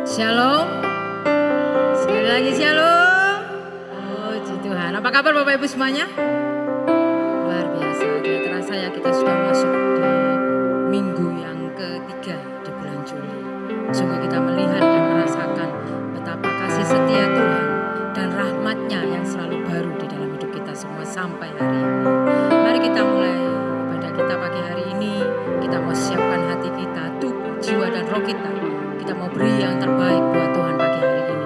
Shalom. Sekali lagi shalom. Puji Tuhan. Apa kabar Bapak Ibu semuanya? Luar biasa. Tidak terasa ya kita sudah masuk di minggu yang ketiga di bulan Juli. Sungguh kita melihat dan merasakan betapa kasih setia Tuhan dan rahmat-Nya yang selalu baru di dalam hidup kita semua sampai hari ini. Mari kita mulai ibadah kita pagi hari ini. Kita mau siapkan hati kita, tubuh, jiwa dan roh kita. Kita mau beri yang terbaik buat Tuhan pagi hari ini.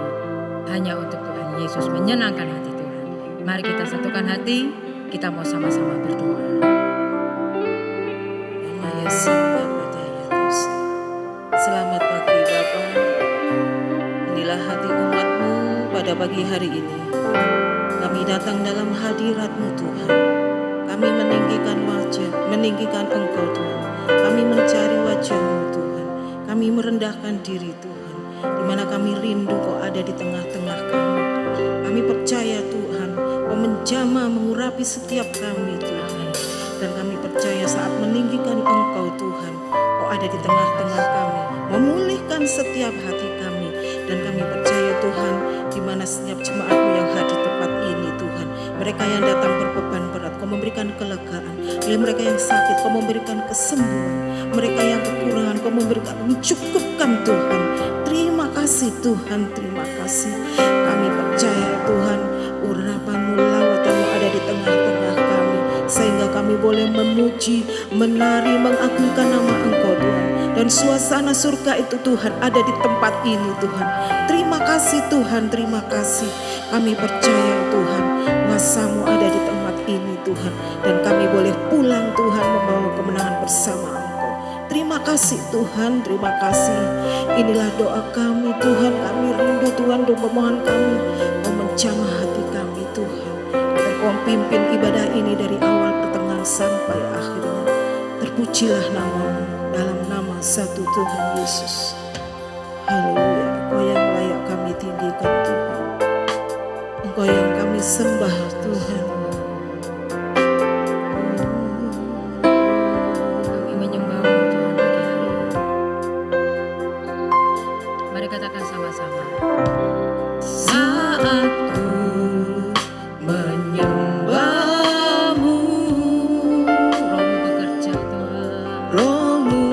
Hanya untuk Tuhan Yesus menyenangkan hati Tuhan. Mari kita satukan hati. Kita mau sama-sama berdoa. Selamat pagi Bapa. Inilah hati umat-Mu pada pagi hari ini. Kami datang dalam hadirat-Mu Tuhan. Kami meninggikan Engkau Tuhan. Kami mencari wajah-Mu Tuhan. Kami merendahkan diri Tuhan. Di mana kami rindu Kau ada di tengah-tengah kami. Kami percaya Tuhan Kau menjamah mengurapi setiap kami Tuhan. Dan kami percaya saat meninggikan Engkau Tuhan, Kau ada di tengah-tengah kami, memulihkan setiap hati kami. Dan kami percaya Tuhan, di mana setiap jemaat-Mu yang hadir tempat ini Tuhan, mereka yang datang berbeban berat, Kau memberikan kelegaan. Mereka yang sakit, Kau memberikan kesembuhan. Mereka yang kekurangan, Kau memberikan, mencukupkan Tuhan. Terima kasih Tuhan, terima kasih. Kami percaya Tuhan, urapan-Mu, lawatan-Mu ada di tengah-tengah kami, sehingga kami boleh memuji, menari, mengagungkan nama Engkau Tuhan. Dan suasana surga itu Tuhan ada di tempat ini Tuhan. Terima kasih Tuhan, terima kasih. Kami percaya Tuhan, kuasa-Mu ada di tempat ini Tuhan. Dan kami boleh pulang Tuhan membawa kemenangan bersama Engkau. Terima kasih Tuhan, terima kasih. Inilah doa kami Tuhan, kami rindu Tuhan dan memohon kami. Kau menjamah hati kami Tuhan. Dan Kau pimpin ibadah ini dari awal pertengahan sampai akhirnya. Terpujilah nama-Mu dalam nama satu Tuhan Yesus. Haleluya. Engkau yang layak kami tinggikan Tuhan. Engkau yang kami sembah Tuhan. Kami menyembah-Mu Tuhan pagi hari ini. Mari katakan sama-sama. Saat ku menyembah-Mu, Roh-Mu bekerja Tuhan. Roh-Mu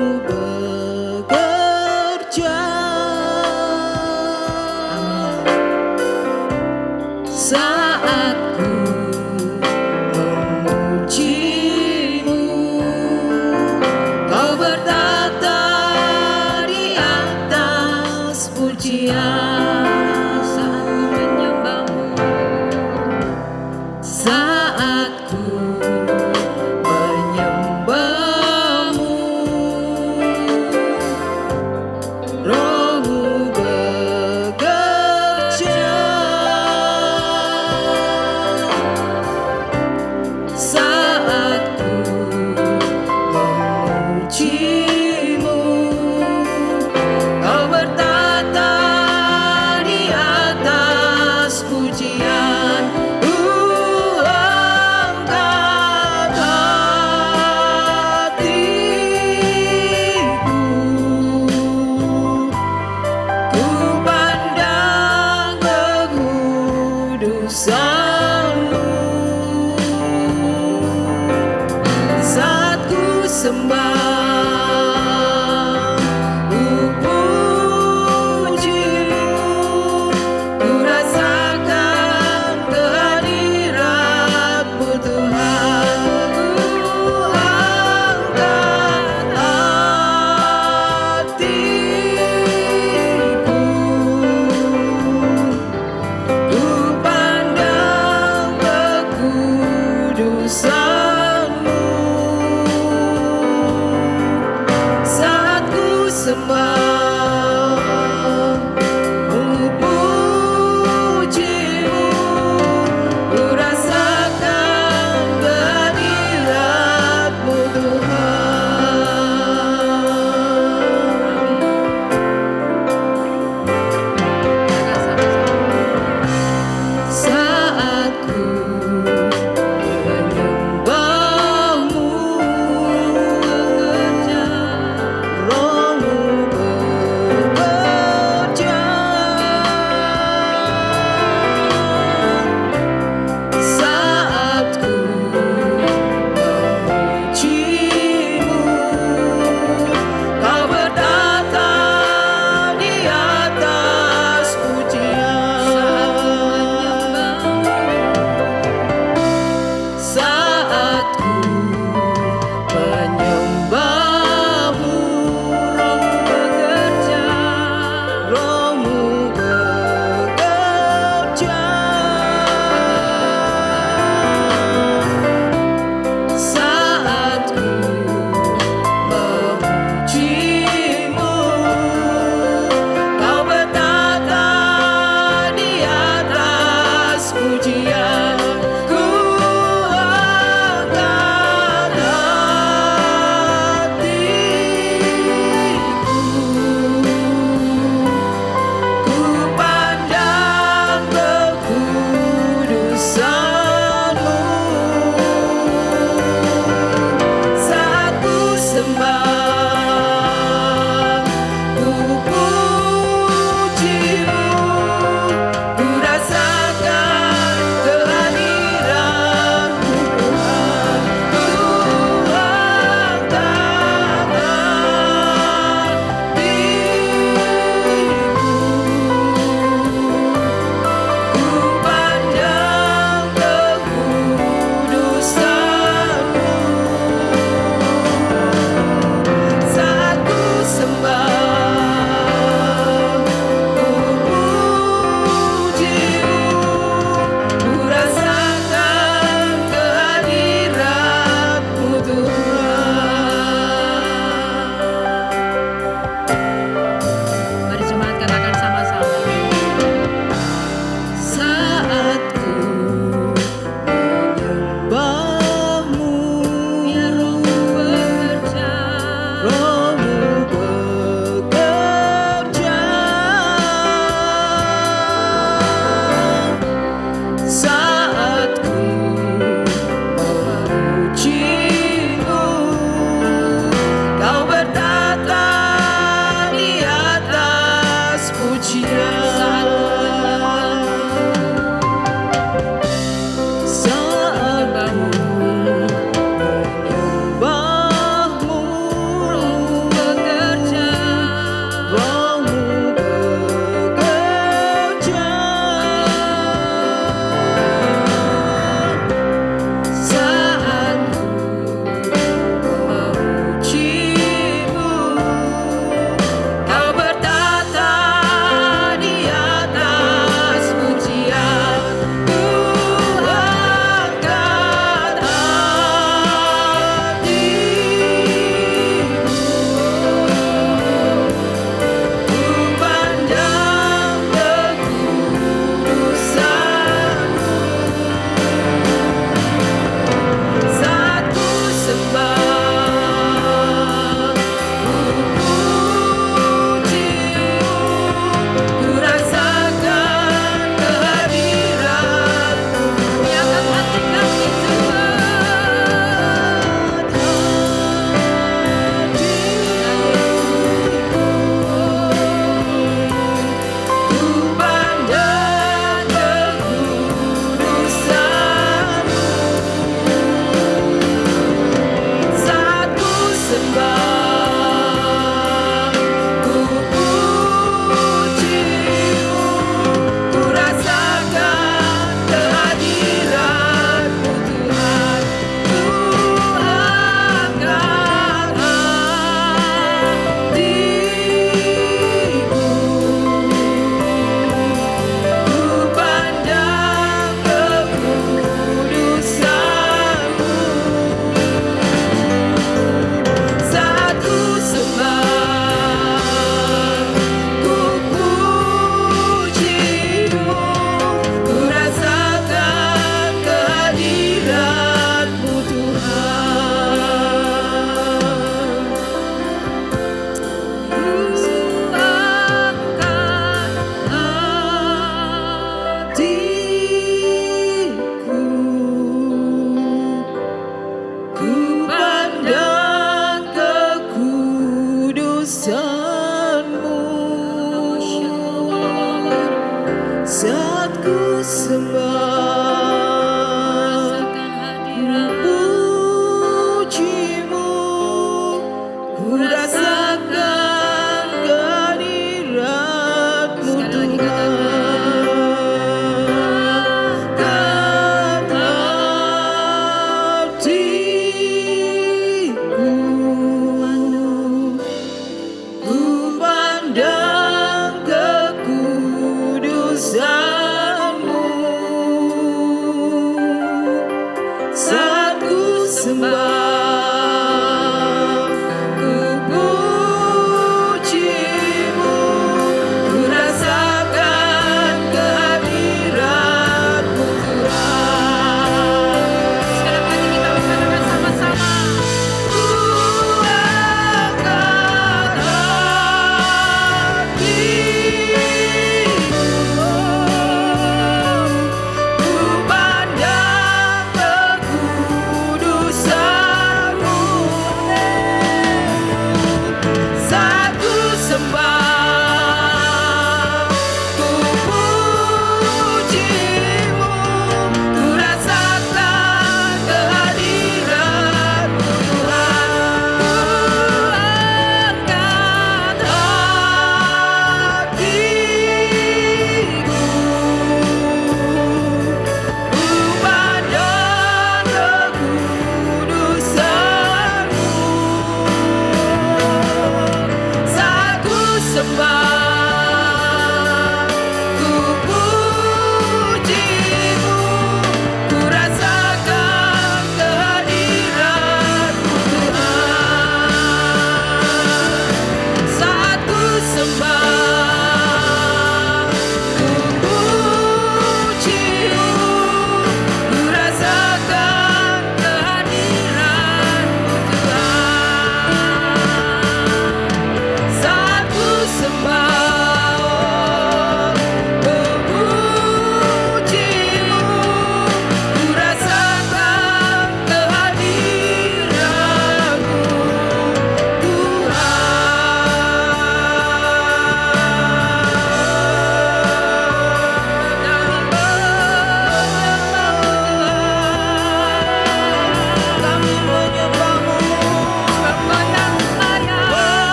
bekerja. Amin. Saat ku memuji-Mu, Kau bertata di atas pujian. Saat ku menyembah-Mu, Saat ku menyembah-Mu, Roh-Mu bekerja. Saat ku memuji-Mu, Kau bertata di atas pujian. Angkat hatiku, ku pandang kekudusan-Mu. Saat ku sembah, ku puji-Mu, ku rasakan kehadirat-Mu Tuhan. Ku angkat hatiku, ku pandang kekudusan-Mu. Saat ku sembah, ku puji-Mu, ku rasakan kehadirat-Mu Tuhan. Saat ku menyembah-Mu, Roh-Mu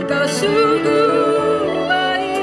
Kau sungguh baik,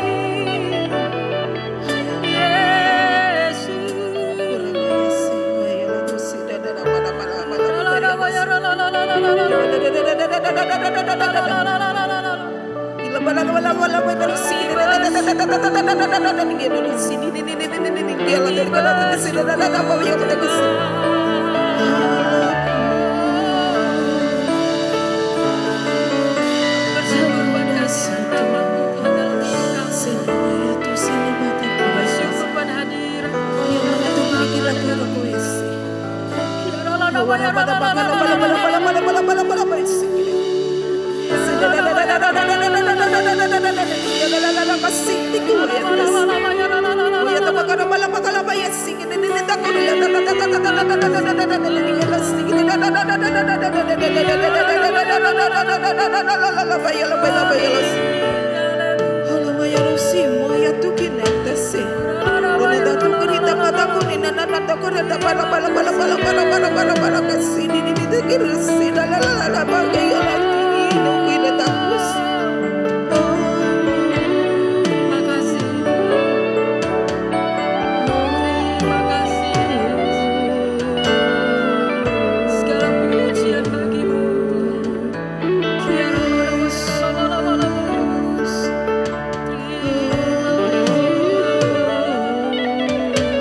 segala pujian bagimu.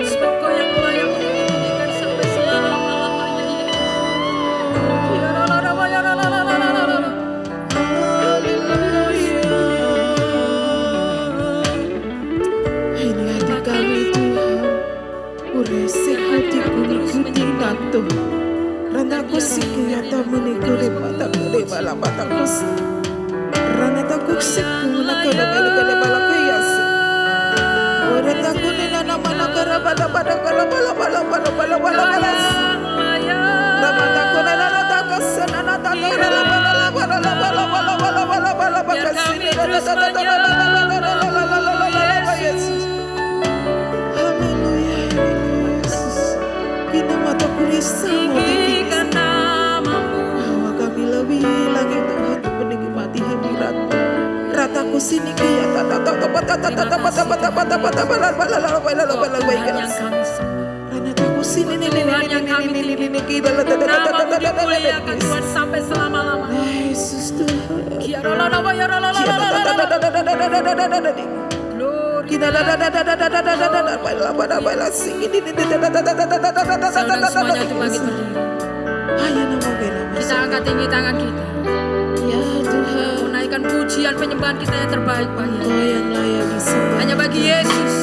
Sebab Kau yang layak untuk ditinggikan sampai selama-lamanya, Ini hati kami Tuhan, urese hatiku ikuti nato. Ranaku siku yata menikuri mata kure bala mata kus. Ranataku siku nakara bala bala bala kuyasi. Orataku nina nama nakara bala bala bala bala bala bala bala bala bala. Ramataku nana nataka sana nataka bala bala bala bala bala bala bala bala bala bala sini nana nataka Yesus. Haleluya Yesus. Kita mata kurisa tinggikan namamu. bahwa kami lebih lagi Tuhan untuk menikmati hadirat-Mu. Rataku sini kaya Tuhan yang kami sembah, namamu dimuliakan Tuhan sampai selama-lamanya. Yesus Tuhan. Glory. Saudara semuanya itu bagi berdiri. Kita angkat tinggi tangan kita. Ya Tuhan, Menaikkan pujian penyembahan kita yang terbaik bagi Kau yang layak disembah. hanya bagi Yesus.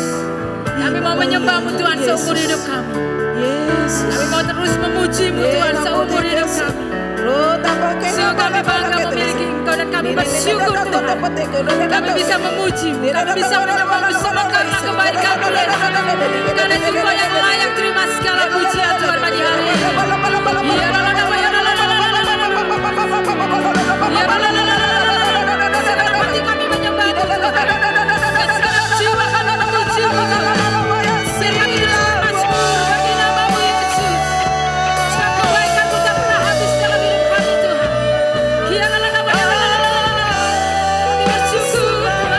Kami mau menyembah-Mu Tuhan seumur hidup kami. Yesus. Kami mau terus memuji-Mu Tuhan seumur hidup kami. So kami bangga memiliki Engkau dan kami bersyukur Tuhan. Kami bisa memuji-Mu, kami bisa menyembah-Mu semua karena kebaikan-Mu Yesus. Karena Engkau yang layak terima segala pujian Tuhan bagi hari ini. Segenap hati kami menyembah-Mu Tuhan. Segenap jiwa kami memuji-Mu Tuhan. Biar kami terus bersyukur bagi nama-Mu Yesus. Sebab kebaikan-Mu tak pernah habis dalam hidup kami Tuhan. Kami bersyukur Tuhan.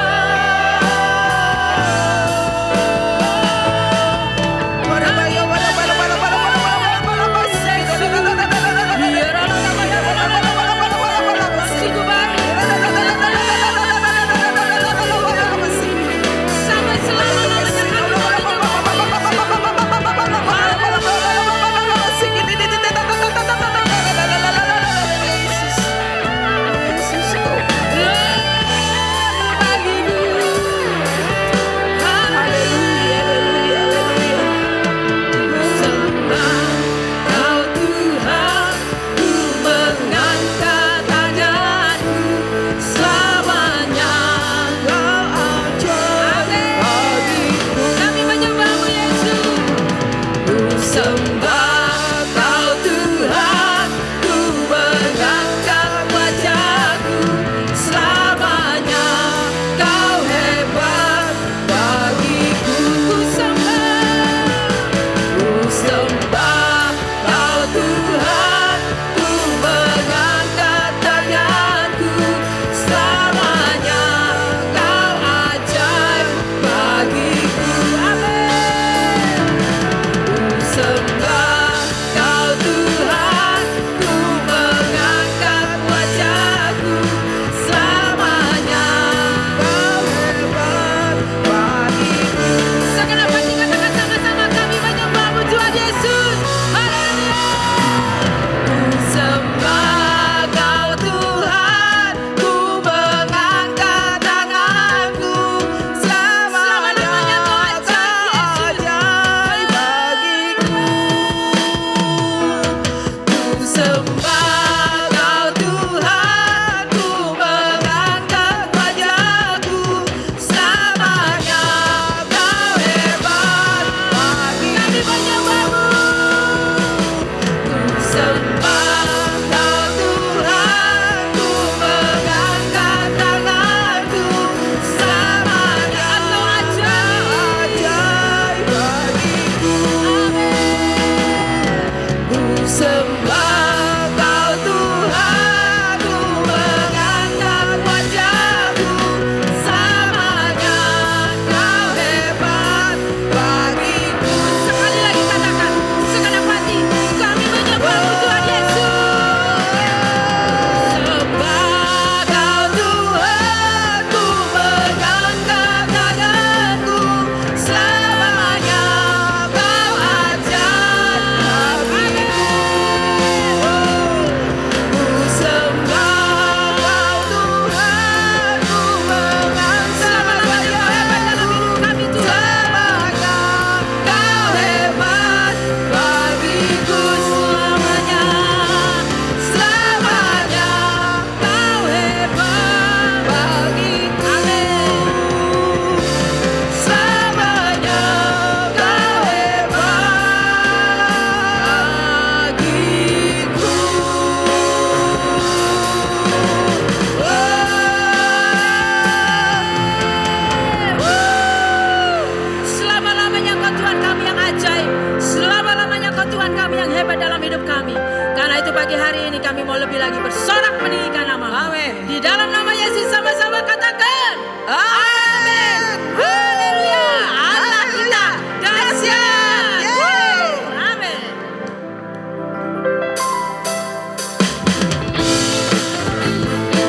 kami. Karena itu pagi hari ini kami mau lebih lagi bersorak meninggikan nama. Amin. Di dalam nama Yesus sama-sama katakan. Amin. Haleluya. Allah kita dahsyat. Yeay. Amin.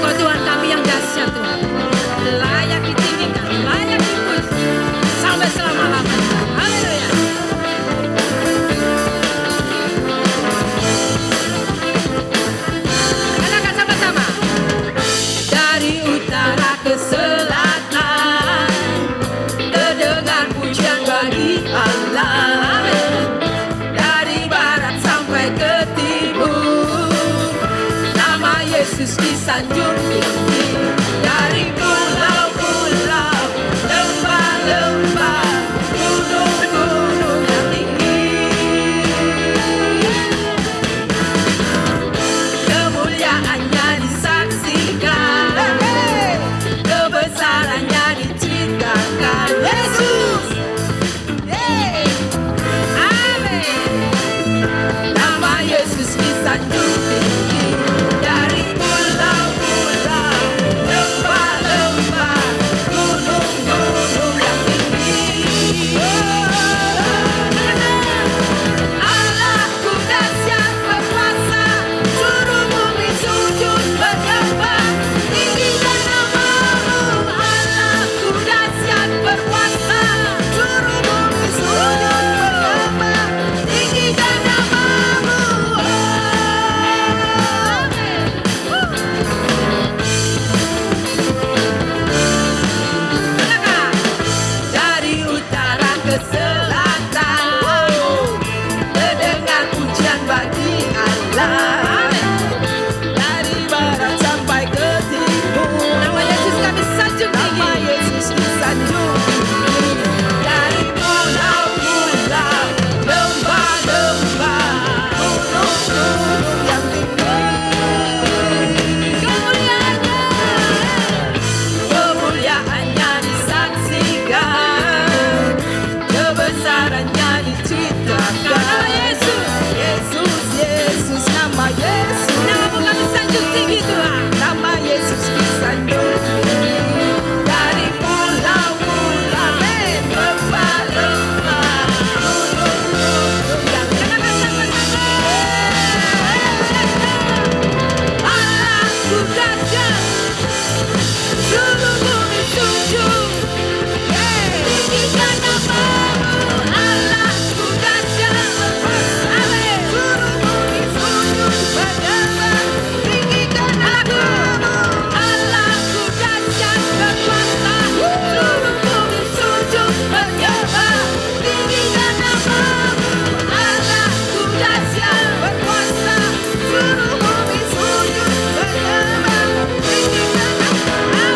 Kau Tuhan kami yang dahsyat Tuhan. Layak ditinggikan, layak dipuji sampai selama-lamanya. Haleluya. Katakan sama-sama. Dari utara ke selatan terdengar pujian bagi Allah. Amin. Dari barat sampai ke timur nama Yesus disanjung tinggi. Dari pulau-pulau, lembah-lembah, gunung-gunung yang tinggi, kemuliaannya disaksikan, kebesarannya diceritakan. Yesus, amin. Nama Yesus disanjung tinggi. Dari pulau-pulau, lembah-lembah, gunung-gunung yang tinggi. Allahku dahsyat berkuasa, seluruh bumi sujud menyembah, tinggikan namamu. Allahku dahsyat berkuasa, seluruh bumi sujud menyembah, tinggikan namamu. Katakan. Dari utara ke selatan terdengar pujian bagi Allah. Dari barat sampai ke timur nama Yesus kami sanjung tinggi. Nama Yesus disanjung tinggi. Dari pulau-pulau, lembah-lembah, gunung-gunung yang tinggi, kemuliaannya disaksikan, kebesarannya diceritakan. Nama Yesus, Yesus, Yesus, nama Yesus. Namamu kami sanjung tinggi Tuhan. Nama Yesus disanjung tinggi. Dari pulau-pulau, lembah-lembah, gunung-gunung yang katakan sama-sama. Allahku dahsyat, seluruh bumi sujud, tinggikan namamu. Allahku dahsyat, amin. Seluruh bumi sujud menyembah, tinggikan namamu. Allahku dahsyat berkuasa, seluruh bumi sujud menyembah, tinggikan namamu. Allahku dahsyat berkuasa, seluruh bumi sujud menyembah, tinggikan namamu.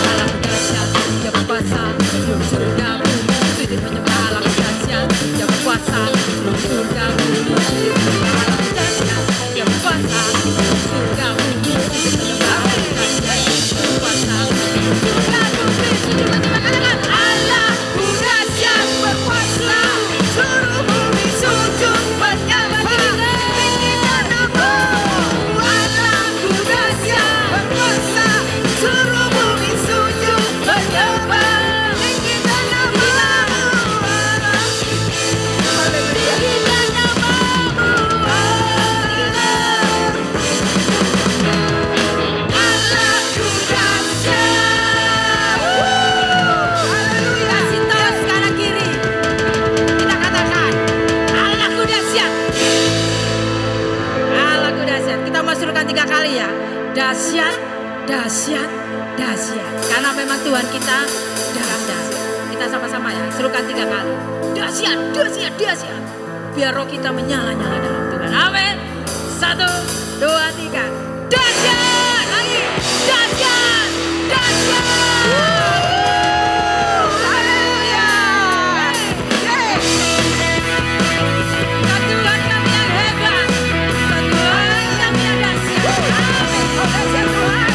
Allah dahsyat, Dia berkuasa, seluruh surga bumi sujud menyembah. Allah dahsyat, Dia berkuasa, seluruh surga bumi sujud menyembah. Allah dahsyat, Dia berkuasa, seluruh surga bumi sujud menyembah. Allah dahsyat, Dia berkuasa, seluruh surga bumi sujud menyembah. Katakan, Allahku dahsyat berkuasa, seluruh bumi sujud menyembah. Tinggikan namamu. Allahku dahsyat berkuasa, seluruh bumi sujud menyembah, tinggikan namamu. Tinggikan namamu. Allahku dahsyat. Haleluya. Kasih tahu kanan kiri. Kita katakan, Allahku dahsyat. Allahku dahsyat. Kita mau suruhkan 3 kali ya. Dahsyat, dahsyat, dahsyat. Karena memang Tuhan kita dahsyat. Kita sama-sama ya, suruhkan 3 kali. Dahsyat, dahsyat, dahsyat. Biar roh kita menyala-nyala dalam Tuhan. Amin. 1, 2, 3. Dahsyat. Lagi. Dahsyat, dahsyat. Haleluya. Tuhan kami yang hebat. Tuhan kami yang dahsyat. Amin. Oh, dahsyat Tuhan.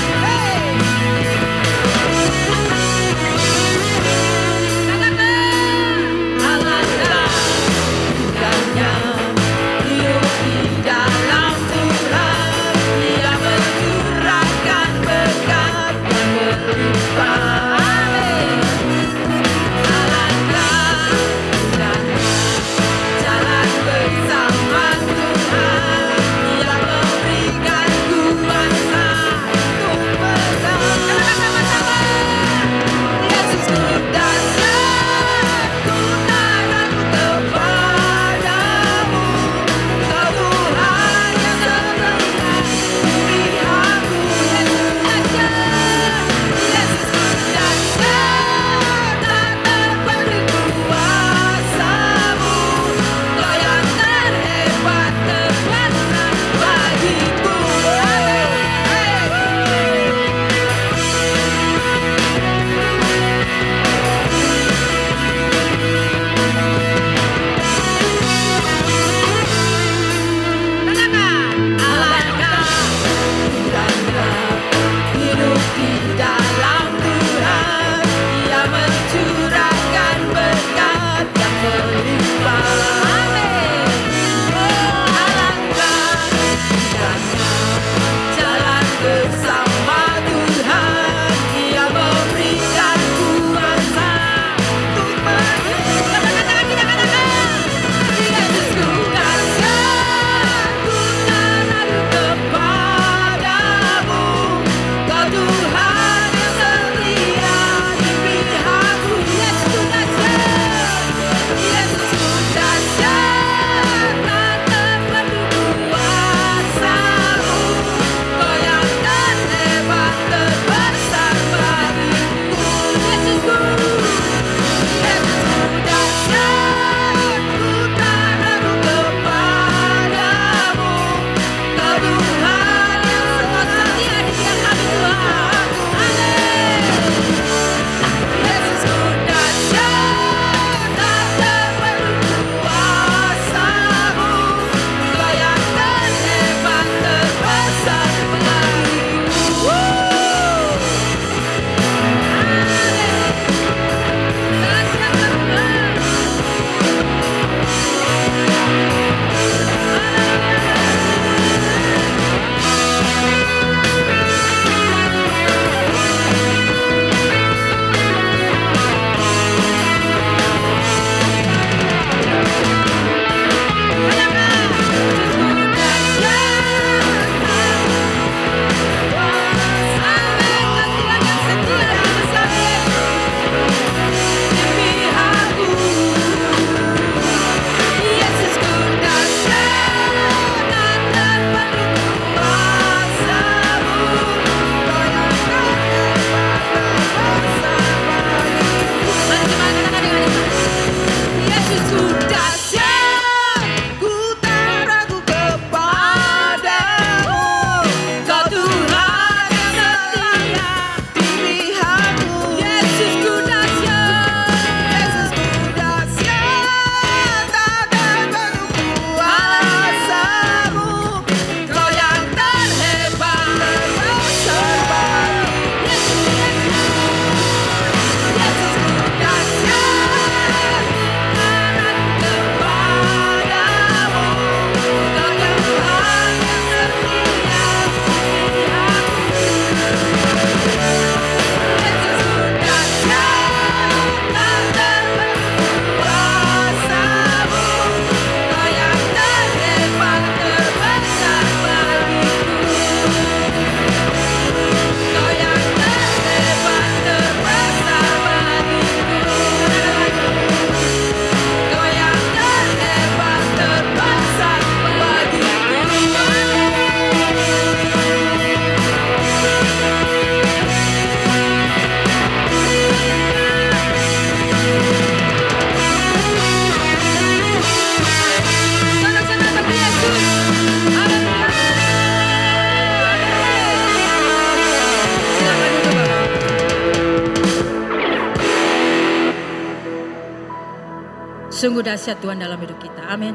Sungguh dahsyat Tuhan dalam hidup kita. Amin.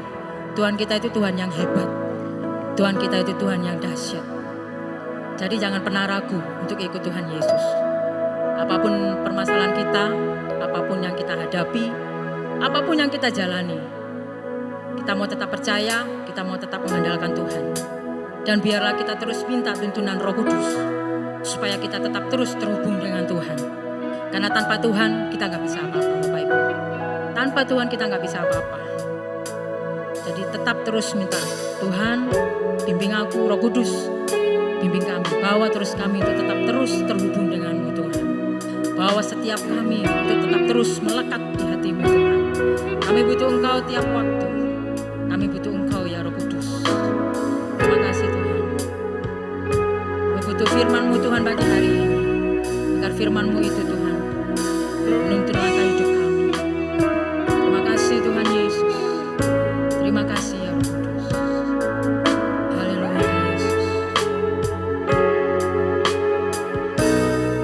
Tuhan kita itu Tuhan yang hebat. Tuhan kita itu Tuhan yang dahsyat. Jadi jangan pernah ragu untuk ikut Tuhan Yesus. Apapun permasalahan kita, apapun yang kita hadapi, apapun yang kita jalani, kita mau tetap percaya, kita mau tetap mengandalkan Tuhan. Dan biarlah kita terus minta tuntunan Roh Kudus, supaya kita tetap terus terhubung dengan Tuhan. Karena tanpa Tuhan kita gak bisa apa-apa, Bapak Ibu. Tanpa Tuhan kita gak bisa apa-apa. Jadi tetap terus minta, Tuhan bimbing aku, Roh Kudus, bimbing kami. Bawa terus kami untuk tetap terus terhubung denganmu Tuhan. Bawa setiap kami untuk tetap terus melekat di hatimu Tuhan. Kami butuh Engkau tiap waktu. Kami butuh Engkau ya Roh Kudus. Terima kasih Tuhan. Kami butuh firman-Mu Tuhan bagi hari ini. Agar firman-Mu itu Tuhan menuntun langkah hidup kami. Terima kasih Tuhan Yesus. Terima kasih ya Roh Kudus. Haleluya Yesus.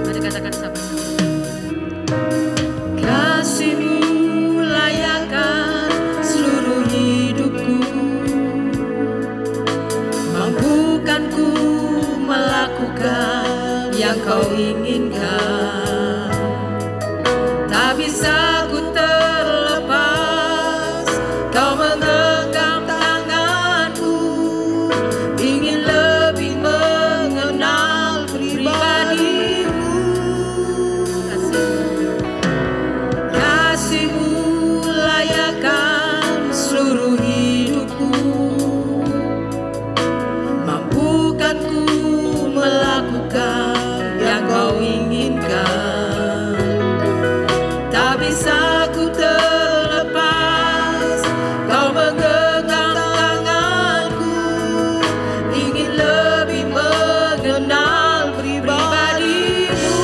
Mari katakan sama-sama. Kasih-Mu layakkan seluruh hidupku. Mampukan ku melakukan yang Kau inginkan. Tak bisa ku terlepas Kau menggenggam tanganku. Ingin lebih mengenal pribadi-Mu. Kasih-Mu layakkan seluruh hidupku. Mampukan ku melakukan yang Kau inginkan. Tak bisa ku terlepas Kau menggenggam tanganku. Ingin lebih mengenal pribadi-Mu.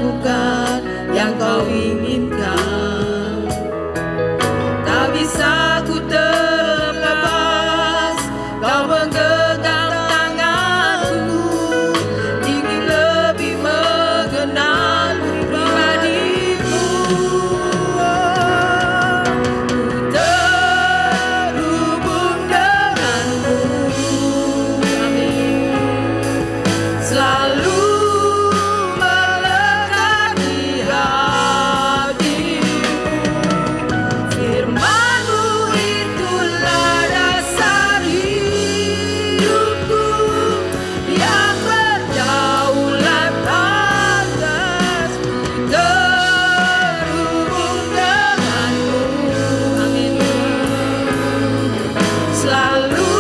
lakukan yang kau inginkan. Tak bisa ku terlepas, kau menggenggam tanganku, ingin lebih mengenal pribadimu. Ku terhubung denganmu, amin. Selalu melekat di hatimu. Firman-Mu itulah dasar hidupku yang berdaulat atasmu. Terhubung denganmu, amin. Selalu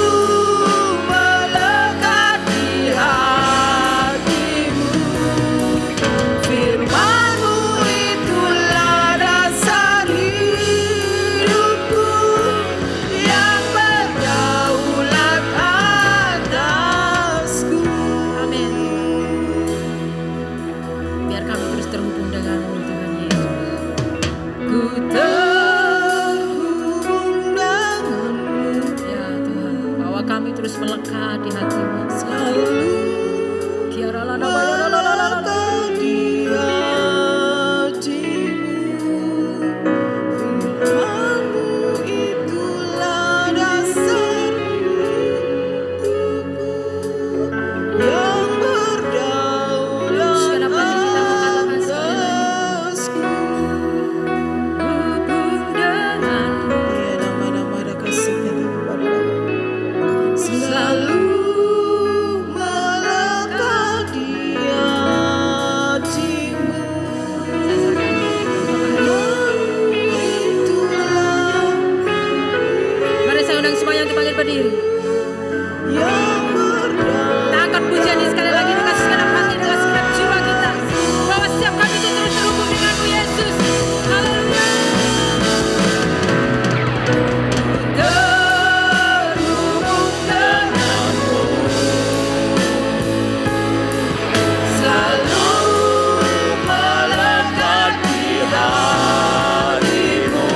melekat di hatimu. Firman-Mu itulah dasar hidupku yang berdaulat atasku. Amin. Biar kami terus terhubung denganmu Tuhan Yesus. Ku terhubung denganmu, Ya Tuhan, bawa kami terus melekat di hatimu. selalu melekat di hatimu. Firman-Mu itulah dasar hidupku yang berdaulat Siapa yang kita mengatakan sekali lagi? atasku. Hubung denganmu. Iya, nama-nama ada kasih selalu melekat di hatimu. Itulah Mari saya undang semuanya untuk bangkit berdiri. yang berdaulat. Kita angkat pujian ini sekali lagi dengan segenap hati, dengan segenap jiwa kita. Bahwa setiap kami itu terus terhubung denganmu Yesus. Haleluya. Terhubung denganmu, selalu melekat di hatimu.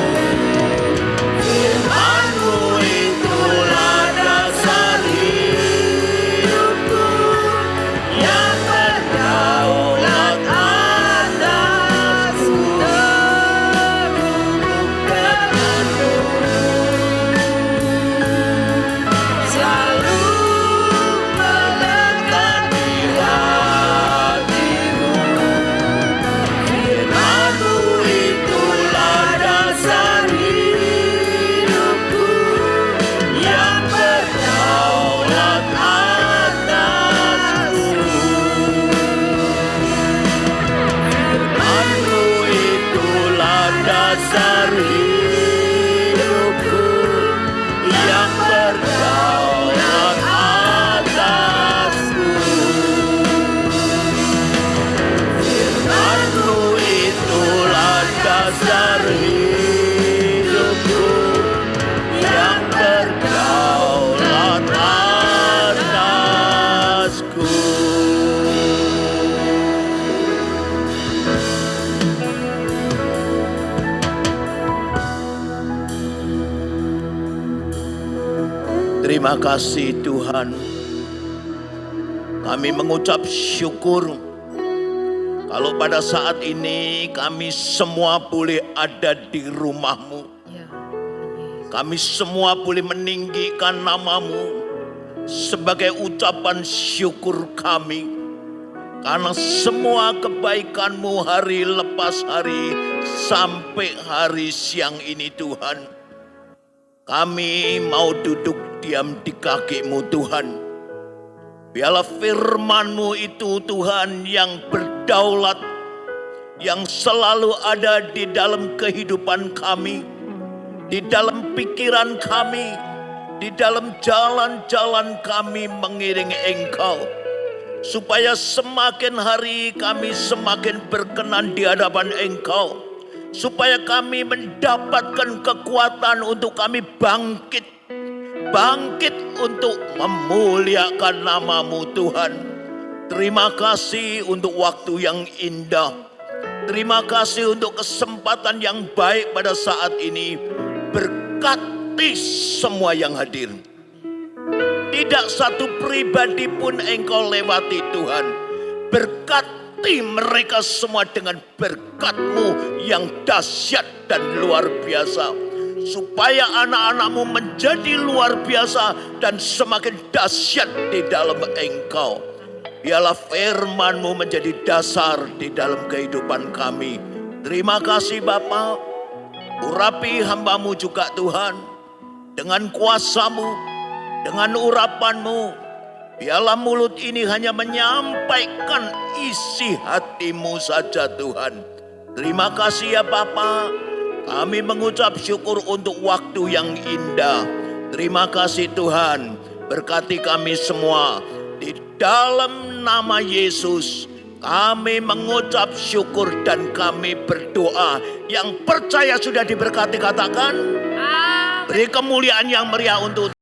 Firman-Mu itulah dasar hidupku yang berdaulat atasku. Terhubung denganmu, selalu melekat di hatimu. Firman-Mu itulah dasar hidupku yang berdaulat atasku. Firman-Mu itulah dasar hidupku yang berdaulat atasku. Firman-Mu itulah dasar hidupku yang berdaulat atasku. Terima kasih Tuhan. Kami mengucap syukur kalau pada saat ini kami semua boleh ada di rumah-Mu. Ya, Kami semua boleh meninggikan nama-Mu sebagai ucapan syukur kami. Karena semua kebaikan-Mu hari lepas hari sampai hari siang ini Tuhan. Kami mau duduk diam di kaki-Mu Tuhan. Biarlah firman-Mu itu Tuhan yang berdaulat, yang selalu ada di dalam kehidupan kami, di dalam pikiran kami, di dalam jalan-jalan kami mengiringi Engkau. Supaya semakin hari kami semakin berkenan di hadapan Engkau. Supaya kami mendapatkan kekuatan untuk kami bangkit untuk memuliakan nama-Mu Tuhan. Terima kasih untuk waktu yang indah. Terima kasih untuk kesempatan yang baik pada saat ini. Berkati semua yang hadir. Tidak satu pribadi pun Engkau lewati Tuhan. Berkati mereka semua dengan berkat-Mu yang dahsyat dan luar biasa. Supaya anak-anak-Mu menjadi luar biasa dan semakin dahsyat di dalam Engkau. Biarlah firman-Mu menjadi dasar di dalam kehidupan kami. Terima kasih Bapa. Urapi hamba-Mu juga Tuhan. Dengan kuasa-Mu, dengan urapan-Mu. Biarlah mulut ini hanya menyampaikan isi hati-Mu saja Tuhan. Terima kasih ya Bapa. Kami mengucap syukur untuk waktu yang indah. Terima kasih Tuhan. Berkati kami semua. Di dalam nama Yesus kami mengucap syukur dan kami berdoa. Yang percaya sudah diberkati katakan. Beri kemuliaan yang meriah untuk